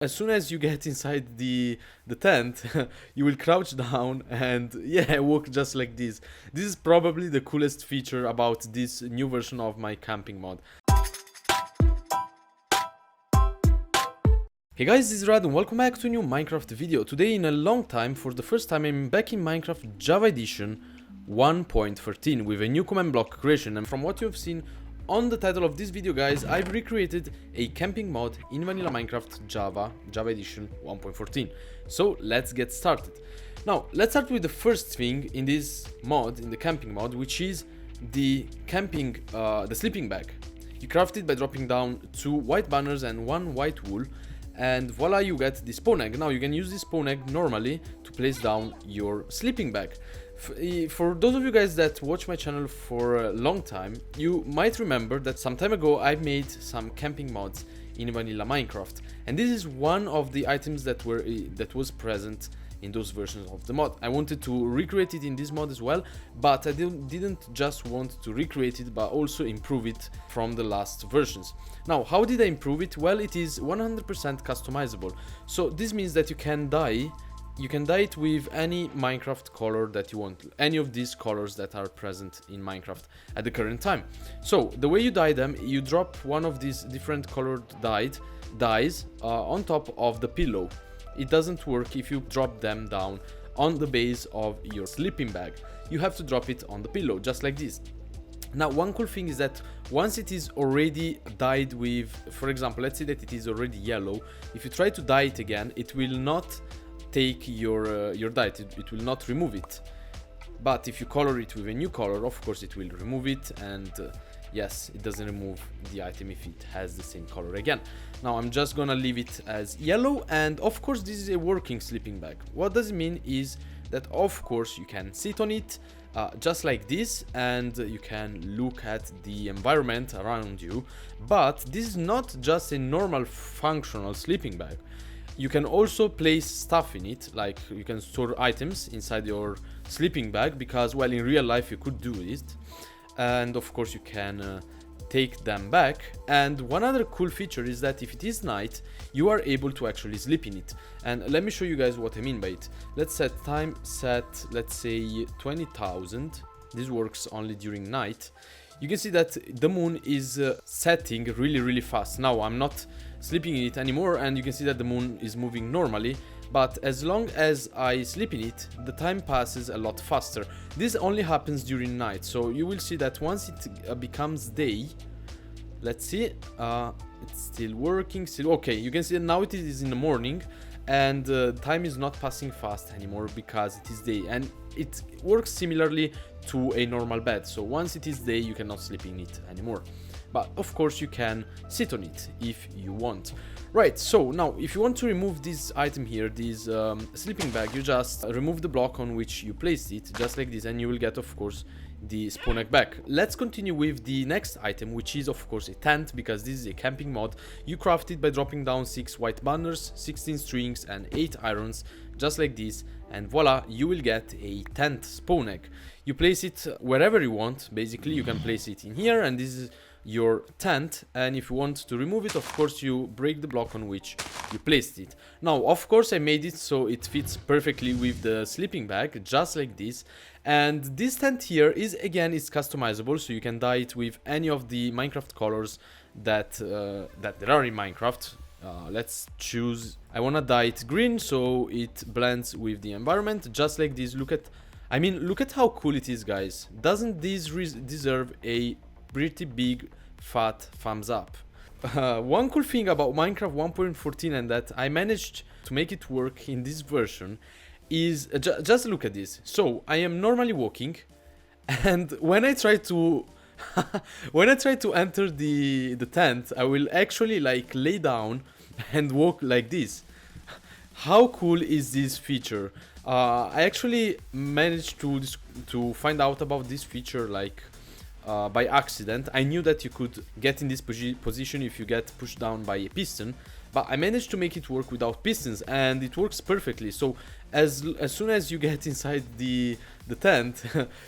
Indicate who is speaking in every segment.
Speaker 1: As soon as you get inside the tent, you will crouch down and yeah, walk just like this. This is probably the coolest feature about this new version of my camping mod. Hey guys, this is Rad and welcome back to a new Minecraft video. Today in a long time, for the first time, I'm back in Minecraft Java Edition 1.13 with a new command block creation, and from what you've seen on the title of this video, guys, I've recreated a camping mod in vanilla Minecraft Java Edition 1.14. So let's get started. Now let's start with the first thing in this mod, in the camping mod, which is the sleeping bag. You craft it by dropping down 2 white banners and 1 white wool, and voila, you get the spawn egg. Now you can use this spawn egg normally to place down your sleeping bag. For those of you guys that watch my channel for a long time, you might remember that some time ago I made some camping mods in vanilla Minecraft, and this is one of the items that was present in those versions of the mod. I wanted to recreate it in this mod as well, but I didn't just want to recreate it, but also improve it from the last versions. Now, how did I improve it? Well, it is 100% customizable. So this means that you can dye it with any Minecraft color that you want, any of these colors that are present in Minecraft at the current time. So the way you dye them, you drop one of these different colored dyes on top of the pillow. It doesn't work if you drop them down on the base of your sleeping bag. You have to drop it on the pillow, just like this. Now, one cool thing is that once it is already dyed with, for example, let's say that it is already yellow, if you try to dye it again, it will not take your dye, it will not remove it. But if you color it with a new color, of course it will remove it, and yes, it doesn't remove the item if it has the same color again. Now I'm just gonna leave it as yellow, and of course this is a working sleeping bag. What does it mean is that of course you can sit on it just like this, and you can look at the environment around you. But this is not just a normal functional sleeping bag. You can also place stuff in it, like you can store items inside your sleeping bag, because, well, in real life you could do it. And of course you can take them back. And one other cool feature is that if it is night, you are able to actually sleep in it. And let me show you guys what I mean by it. Let's set time, let's say 20,000. This works only during night. You can see that the moon is setting really fast. Now I'm not sleeping in it anymore, and you can see that the moon is moving normally, but as long as I sleep in it, the time passes a lot faster. This only happens during night, so you will see that once it becomes day, let's see, it's still working, still okay. You can see that now it is in the morning, and time is not passing fast anymore because it is day, and it works similarly to a normal bed. So once it is day, you cannot sleep in it anymore, but of course you can sit on it if you want. Right, so now if you want to remove this item here, this sleeping bag, you just remove the block on which you placed it, just like this, and you will get, of course, the spawn egg back. Let's continue with the next item, which is of course a tent, because this is a camping mod. You craft it by dropping down 6 white banners, 16 strings and 8 irons, just like this, and voila, you will get a tent spawn egg. You place it wherever you want. Basically you can place it in here, and this is your tent, and if you want to remove it, of course you break the block on which you placed it. Now of course I made it so it fits perfectly with the sleeping bag, just like this. And this tent here is, again, it's customizable, so you can dye it with any of the Minecraft colors that there are in Minecraft. Let's choose, I wanna dye it green so it blends with the environment, just like this. Look at how cool it is, guys. Doesn't this deserve a pretty big fat thumbs up? One cool thing about Minecraft 1.14, and that I managed to make it work in this version, is just look at this. So I am normally walking, and when I try to enter the tent, I will actually like lay down and walk like this. How cool is this feature? I actually managed to find out about this feature like by accident. I knew that you could get in this position if you get pushed down by a piston, but I managed to make it work without pistons, and it works perfectly. So as soon as you get inside the tent,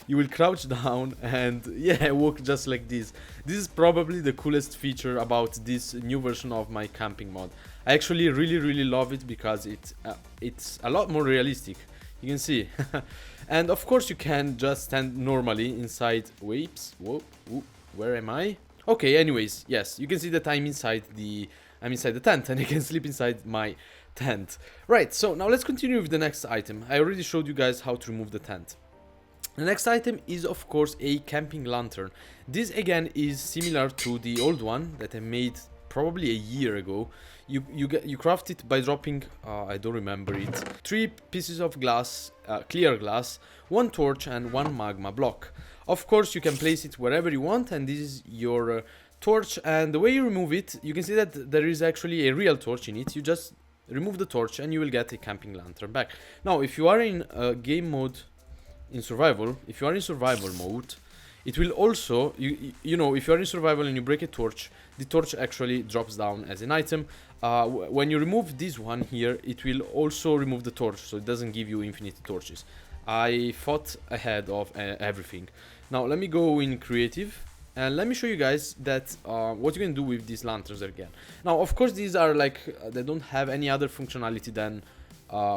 Speaker 1: you will crouch down and yeah, walk just like this. This is probably the coolest feature about this new version of my camping mod. I actually really love it because it's a lot more realistic. You can see. And of course you can just stand normally inside. Whoa, where am I? Okay, anyways, yes, you can see that I'm inside the tent, and I can sleep inside my tent. Right, so now let's continue with the next item. I already showed you guys how to remove the tent. The next item is of course a camping lantern. This again is similar to the old one that I made probably a year ago. You craft it by dropping, I don't remember it, 3 pieces of glass, clear glass, 1 torch and 1 magma block. Of course you can place it wherever you want, and this is your torch. And the way you remove it, you can see that there is actually a real torch in it. You just remove the torch and you will get a camping lantern back. Now if you are in game mode, in survival, if you are in survival mode, it will also, you know, if you are in survival and you break a torch, the torch actually drops down as an item. When you remove this one here, it will also remove the torch, so it doesn't give you infinite torches. I thought ahead of everything. Now let me go in creative and let me show you guys that what you can do with these lanterns again. Now of course these are like, they don't have any other functionality than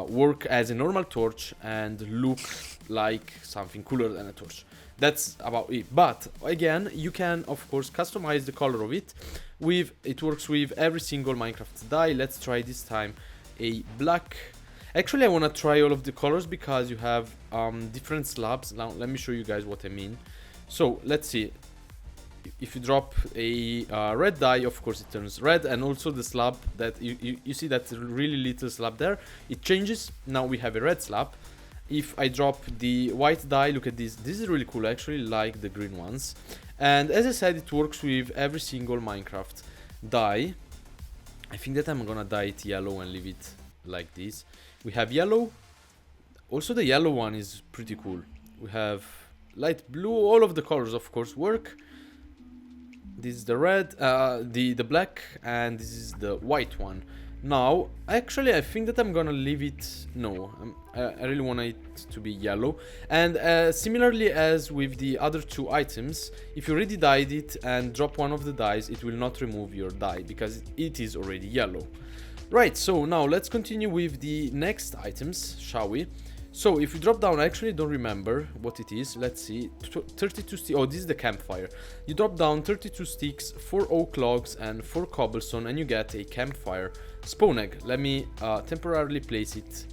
Speaker 1: work as a normal torch and look like something cooler than a torch. That's about it. But again, you can of course customize the color of it. It works with every single Minecraft die. Let's try this time a black. Actually I want to try all of the colors because you have different slabs. Now let me show you guys what I mean. So let's see. If you drop a red dye, of course it turns red, and also the slab that you see that really little slab there, it changes. Now we have a red slab. If I drop the white dye, look at this. This is really cool. I actually like the green ones. And as I said, it works with every single Minecraft dye. I think that I'm gonna dye it yellow and leave it like this. We have yellow. Also the yellow one is pretty cool. We have light blue. All of the colors of course work. This is the red, the black, and this is the white one. Now, actually, I think that I'm gonna leave it. No, I really want it to be yellow. And similarly as with the other 2 items, if you already dyed it and drop one of the dyes, it will not remove your dye because it is already yellow. Right, so now let's continue with the next items, shall we? So if you drop down, I actually don't remember what it is. Let's see, 32 sticks. Oh, this is the campfire. You drop down 32 sticks, 4 oak logs and 4 cobblestone, and you get a campfire spawn egg. Let me temporarily place it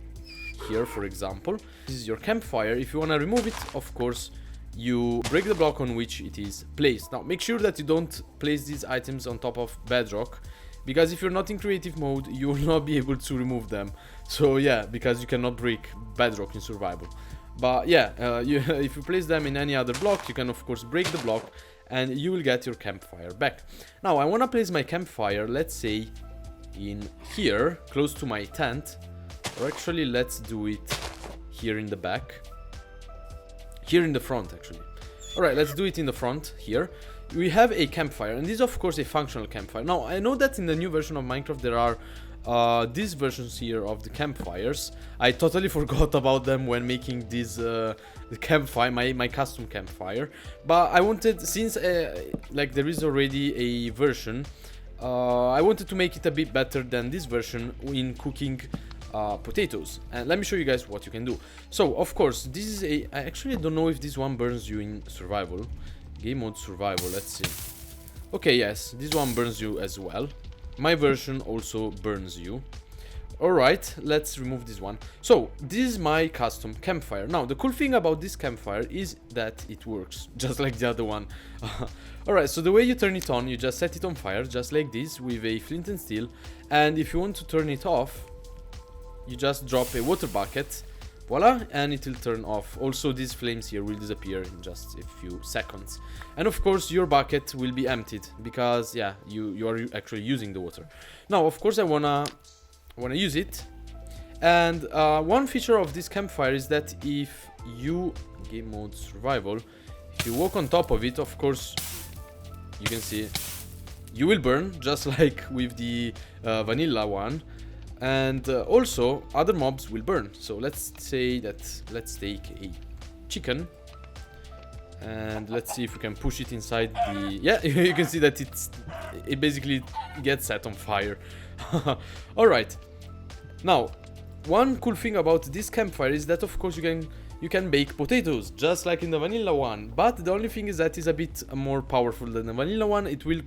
Speaker 1: here, for example. This is your campfire. If you want to remove it, of course, you break the block on which it is placed. Now make sure that you don't place these items on top of bedrock, because if you're not in creative mode, you will not be able to remove them. So yeah, because you cannot break bedrock in survival. But yeah, if you place them in any other block, you can of course break the block and you will get your campfire back. Now I want to place my campfire, let's say in here, close to my tent. Or actually let's do it here in the back. Here in the front actually. Alright, let's do it in the front here. We have a campfire, and this is of course a functional campfire. Now I know that in the new version of Minecraft there are these versions here of the campfires. I totally forgot about them when making this the campfire, my custom campfire. But I wanted, since like there is already a version, I wanted to make it a bit better than this version in cooking potatoes. And let me show you guys what you can do. So of course this is I actually don't know if this one burns you in survival. Game mode survival, let's see. Okay, yes, this one burns you as well. My version also burns you. Alright, let's remove this one. So, this is my custom campfire. Now, the cool thing about this campfire is that it works, just like the other one. Alright, so the way you turn it on, you just set it on fire, just like this, with a flint and steel. And if you want to turn it off, you just drop a water bucket. Voila, and it will turn off. Also, these flames here will disappear in just a few seconds. And of course, your bucket will be emptied because, yeah, you are actually using the water. Now, of course, I wanna use it. And one feature of this campfire is that if you game mode survival, if you walk on top of it, of course, you can see you will burn, just like with the vanilla one. And also other mobs will burn. So let's say that, let's take a chicken, and let's see if we can push it inside the, yeah, you can see that it basically gets set on fire. All right, now one cool thing about this campfire is that of course you can bake potatoes just like in the vanilla one, but the only thing is that it's a bit more powerful than the vanilla one. It will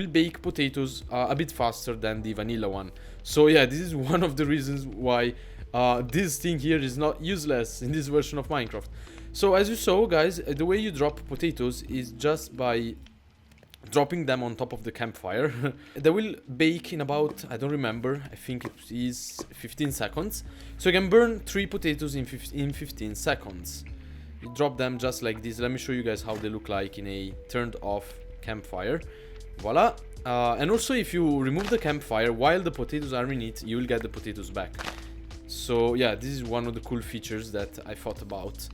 Speaker 1: bake potatoes a bit faster than the vanilla one. So yeah, this is one of the reasons why this thing here is not useless in this version of Minecraft. So as you saw, guys, the way you drop potatoes is just by dropping them on top of the campfire. They will bake in about, I don't remember, I think it is 15 seconds. So you can burn 3 potatoes in 15 seconds. You drop them just like this. Let me show you guys how they look like in a turned off campfire. Voila. And also if you remove the campfire while the potatoes are in it, you will get the potatoes back. So yeah, this is one of the cool features that I thought about.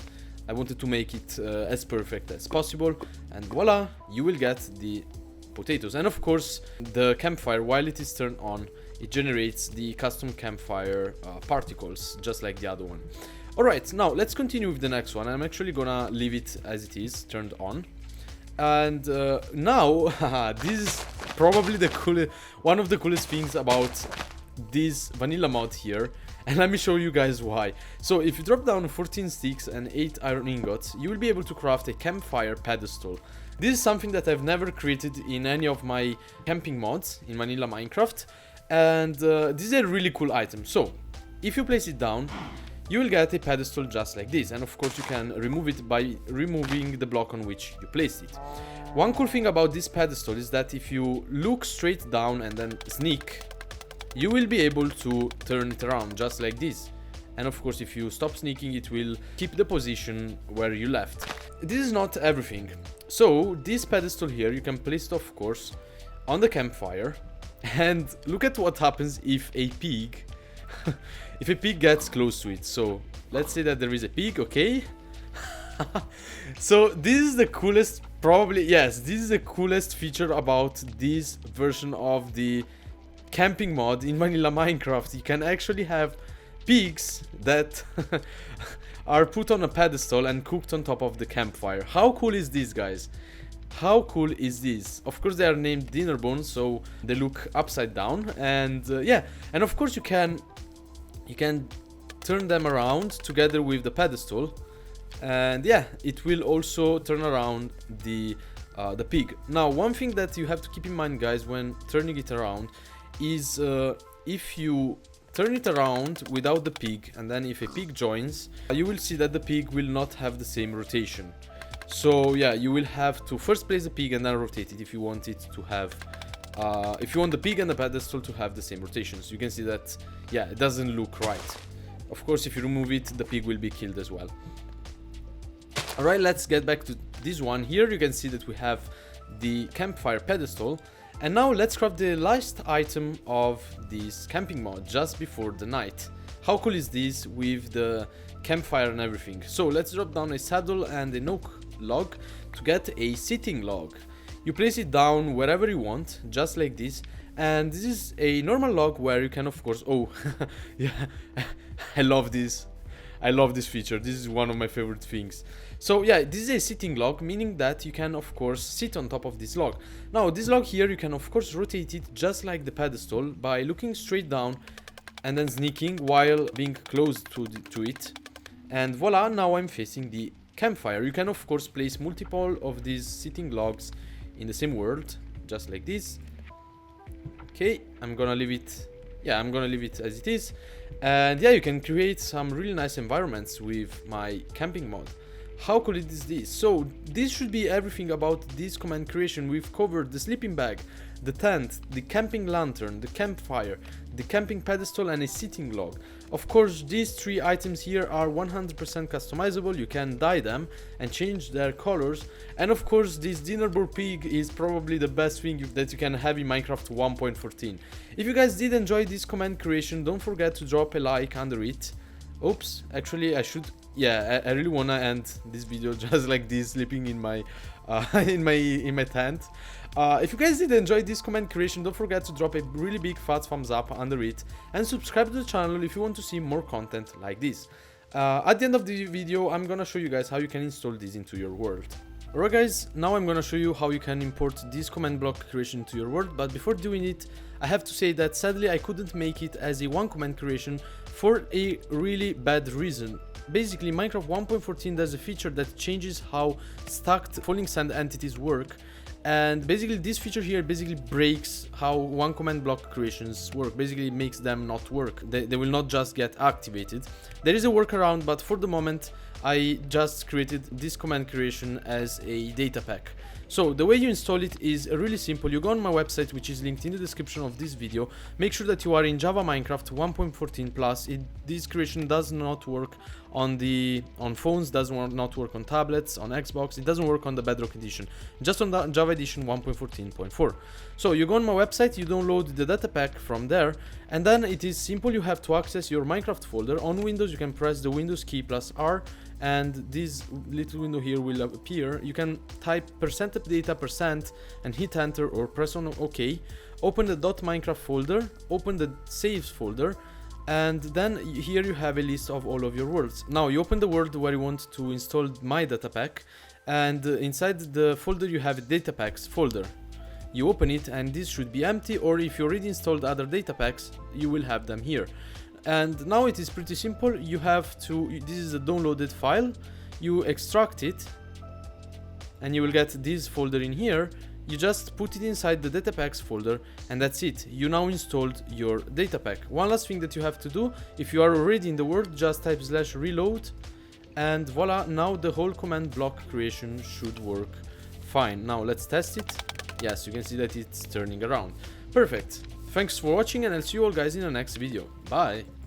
Speaker 1: I wanted to make it as perfect as possible, and voila, you will get the potatoes. And of course, the campfire, while it is turned on, it generates the custom campfire particles, just like the other one. Alright, now let's continue with the next one. I'm actually gonna leave it as it is, turned on. And now, this is probably the coolest, one of the coolest things about this vanilla mod here. And let me show you guys why. So if you drop down 14 sticks and 8 iron ingots, you will be able to craft a campfire pedestal. This is something that I've never created in any of my camping mods in vanilla Minecraft. And this is a really cool item. So if you place it down, you will get a pedestal just like this. And of course you can remove it by removing the block on which you placed it. One cool thing about this pedestal is that if you look straight down and then sneak, you will be able to turn it around just like this. And of course if you stop sneaking, it will keep the position where you left. This is not everything. So this pedestal here, you can place it of course on the campfire, and look at what happens if a pig if a pig gets close to it. So let's say that there is a pig, okay? So this is the coolest, probably, yes, this is the coolest feature about this version of the camping mod in vanilla Minecraft. You can actually have pigs that are put on a pedestal and cooked on top of the campfire. How cool is this, guys? How cool is this? Of course they are named dinner bones, so they look upside down. And yeah, and of course you can turn them around together with the pedestal, and yeah, it will also turn around the pig. Now one thing that you have to keep in mind, guys, when turning it around is if you turn it around without the pig, and then if a pig joins, you will see that the pig will not have the same rotation. So yeah, you will have to first place the pig and then rotate it if you want it to have if you want the pig and the pedestal to have the same rotations. You can see that, yeah, it doesn't look right. Of course if you remove it, the pig will be killed as well. Alright, let's get back to this one. Here you can see that we have the campfire pedestal. And now let's craft the last item of this camping mod just before the night. How cool is this with the campfire and everything? So let's drop down a saddle and an oak log to get a sitting log. You place it down wherever you want, just like this. And this is a normal log where you can of course, oh yeah, I love this. I love this feature. This is one of my favorite things. So yeah, this is a sitting log, meaning that you can of course sit on top of this log. Now this log here, you can of course rotate it just like the pedestal by looking straight down and then sneaking while being close to it. And voila, now I'm facing the campfire. You can of course place multiple of these sitting logs in the same world, just like this. Okay, I'm gonna leave it, yeah, I'm gonna leave it as it is. And yeah, you can create some really nice environments with my camping mod. How cool is this? So this should be everything about this command creation. We've covered the sleeping bag, the tent, the camping lantern, the campfire, the camping pedestal, and a sitting log. Of course, these 3 items here are 100% customizable. You can dye them and change their colors. And of course, this dinner board pig is probably the best thing that you can have in Minecraft 1.14. If you guys did enjoy this command creation, don't forget to drop a like under it. Oops, actually I should, yeah, I really wanna end this video just like this, sleeping in my in my tent. If you guys did enjoy this command creation, don't forget to drop a really big fat thumbs up under it and subscribe to the channel if you want to see more content like this. At the end of the video, I'm gonna show you guys how you can install this into your world. Alright guys, now I'm gonna show you how you can import this command block creation to your world, but before doing it, I have to say that sadly I couldn't make it as a one command creation for a really bad reason. Basically, Minecraft 1.14 does a feature that changes how stacked falling sand entities work, and basically this feature here basically breaks how one command block creations work. Basically it makes them not work. They will not just get activated. There is a workaround, but for the moment I just created this command creation as a data pack. So the way you install it is really simple. You go on my website, which is linked in the description of this video. Make sure that you are in Java Minecraft 1.14 plus. This creation does not work on phones, does not work on tablets, on Xbox. It doesn't work on the Bedrock edition, just on the Java edition 1.14.4. So you go on my website, you download the data pack from there, and then it is simple. You have to access your Minecraft folder. On Windows, you can press the Windows key plus R, and this little window here will appear. You can type %updata% and hit enter or press on OK. Open the .minecraft folder, open the saves folder, and then here you have a list of all of your worlds. Now you open the world where you want to install my data pack, and inside the folder you have a data packs folder. You open it and this should be empty, or if you already installed other data packs, you will have them here. And now it is pretty simple. You have to, this is a downloaded file, you extract it and you will get this folder in here. You just put it inside the data packs folder, and that's it. You now installed your data pack. One last thing that you have to do, if you are already in the world, just type /reload, and voila, now the whole command block creation should work fine. Now let's test it. Yes, you can see that it's turning around. Perfect. Thanks for watching, and I'll see you all guys in the next video. Bye!